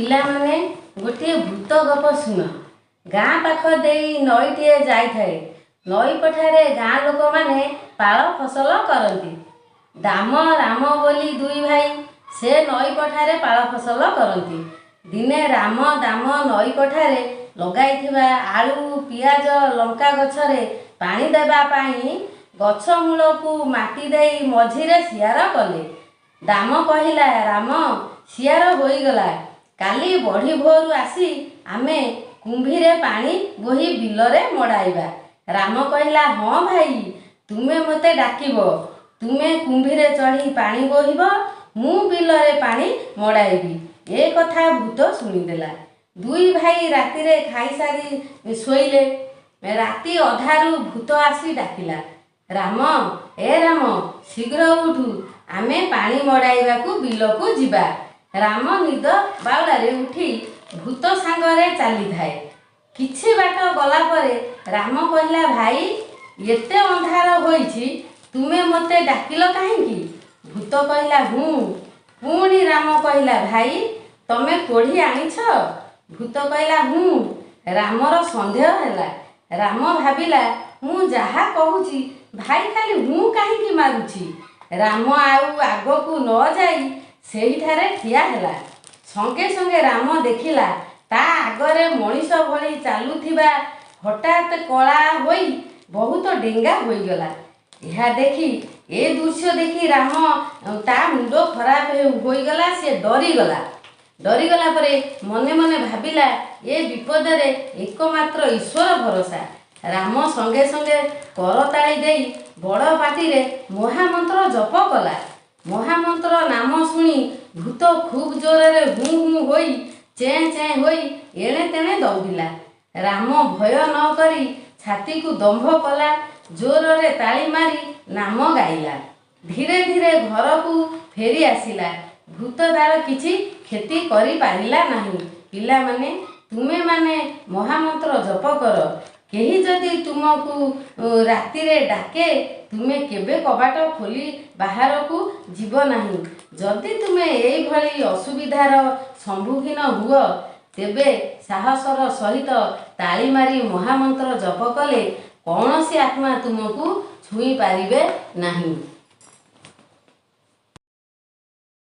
ପିଲାମାନେ ଗୋଟିଏ ଭୂତ ଗପ ଶୁଣ। ଗାଁ ପାଖ ଦେଇ ନଈଟିଏ ଯାଇଥାଏ। ନଈ ପଠାରେ ଗାଁ ଲୋକମାନେ ପାଳ ଫସଲ କରନ୍ତି। ଦାମ ରାମ ବୋଲି ଦୁଇ ଭାଇ, ସେ ନଈ ପଠାରେ ପାଳ ଫସଲ କରନ୍ତି। ଦିନେ ରାମ ଦାମ ନଈ ପଠାରେ ଲଗାଇଥିବା ଆଳୁ, ପିଆଜ, ଲଙ୍କା ଗଛରେ ପାଣି ଦେବା ପାଇଁ ଗଛ ମୂଳକୁ ମାଟି ଦେଇ ମଝିରେ ସିଆର କଲେ। ଦାମ କହିଲା, ରାମ, ସିଆର ହୋଇଗଲା, କାଲି ବଢ଼ି ଭୋରୁ ଆସି ଆମେ କୁମ୍ଭୀରେ ପାଣି ବୋହି ବିଲରେ ମଡ଼ାଇବା। ରାମ କହିଲା, ହଁ ଭାଇ, ତୁମେ ମୋତେ ଡାକିବ, ତୁମେ କୁମ୍ଭୀରେ ଚଢ଼ି ପାଣି ବୋହିବ, ମୁଁ ବିଲରେ ପାଣି ମଡ଼ାଇବି। ଏ କଥା ଭୂତ ଶୁଣିଦେଲା। ଦୁଇ ଭାଇ ରାତିରେ ଖାଇସାରି ଶୋଇଲେ। ରାତି ଅଧାରୁ ଭୂତ ଆସି ଡାକିଲା, ରାମ, ଏ ରାମ, ଶୀଘ୍ର ଉଠୁ, ଆମେ ପାଣି ମଡ଼ାଇବାକୁ ବିଲକୁ ଯିବା। ରାମ ନିଦ ବାଉଳାରେ ଉଠି ଭୂତ ସାଙ୍ଗରେ ଚାଲିଥାଏ। କିଛି ବାଟ ଗଲା ପରେ ରାମ କହିଲା, ଭାଇ, ଏତେ ଅନ୍ଧାର ହୋଇଛି, ତୁମେ ମୋତେ ଡାକିଲ କାହିଁକି? ଭୂତ କହିଲା, ପୁଣି ରାମ କହିଲା, ଭାଇ, ତମେ କୋଢ଼ି ଆଣିଛ? ଭୂତ କହିଲା, ରାମର ସନ୍ଦେହ ହେଲା। ରାମ ଭାବିଲା, ମୁଁ ଯାହା କହୁଛି ଭାଇ ଖାଲି କାହିଁକି ମାରୁଛି। ରାମ ଆଉ ଆଗକୁ ନ ଯାଇ ସେହିଠାରେ ଠିଆ ହେଲା। ସଙ୍ଗେ ସଙ୍ଗେ ରାମ ଦେଖିଲା, ତା ଆଗରେ ମଣିଷ ଭଳି ଚାଲୁଥିବା ହଠାତ୍ କଳା ହୋଇ ବହୁତ ଡେଙ୍ଗା ହୋଇଗଲା। ଏ ଦୃଶ୍ୟ ଦେଖି ରାମ, ତା ମୁଣ୍ଡ ଖରାପ ହୋଇଗଲା। ସେ ଡରିଗଲା ପରେ ମନେ ମନେ ଭାବିଲା, ଏ ବିପଦରେ ଏକମାତ୍ର ଈଶ୍ୱର ଭରସା। ରାମ ସଙ୍ଗେ ସଙ୍ଗେ କରତାଳି ଦେଇ ବଡ଼ ପାଟିରେ ମହାମନ୍ତ୍ର ଜପ କଲା। ମହାମନ୍ତ୍ର ନାମ ଶୁଣି ଭୂତ ଖୁବ୍ ଜୋରରେ ହୁଁ ହୁଁ ହୋଇ ଚେଁ ଚେଁ ହୋଇ ଏଣେ ତେଣେ ଦୌଡ଼ିଲା। ରାମ ଭୟ ନ କରି ଛାତିକୁ ଦମ୍ଭ କଲା, ଜୋରରେ ତାଳି ମାରି ନାମ ଗାଇଲା। ଧୀରେ ଧୀରେ ଘରକୁ ଫେରି ଆସିଲା। ଭୂତ ତାର କିଛି କ୍ଷତି କରିପାରିଲା ନାହିଁ। ପିଲାମାନେ, ତୁମେମାନେ ମହାମନ୍ତ୍ର ଜପ କର। କେହି ଯଦି ତୁମକୁ ରାତିରେ ଡାକେ, ତୁମେ କେବେ କବାଟ ଖୋଲି ବାହାରକୁ ଯିବ ନାହିଁ। ଯଦି ତୁମେ ଏଇଭଳି ଅସୁବିଧାର ସମ୍ମୁଖୀନ ହୁଅ, ତେବେ ସାହସର ସହିତ ତାଳି ମାରି ମହାମନ୍ତ୍ର ଜପ କଲେ କୌଣସି ଆତ୍ମା ତୁମକୁ ଛୁଇଁ ପାରିବେ ନାହିଁ।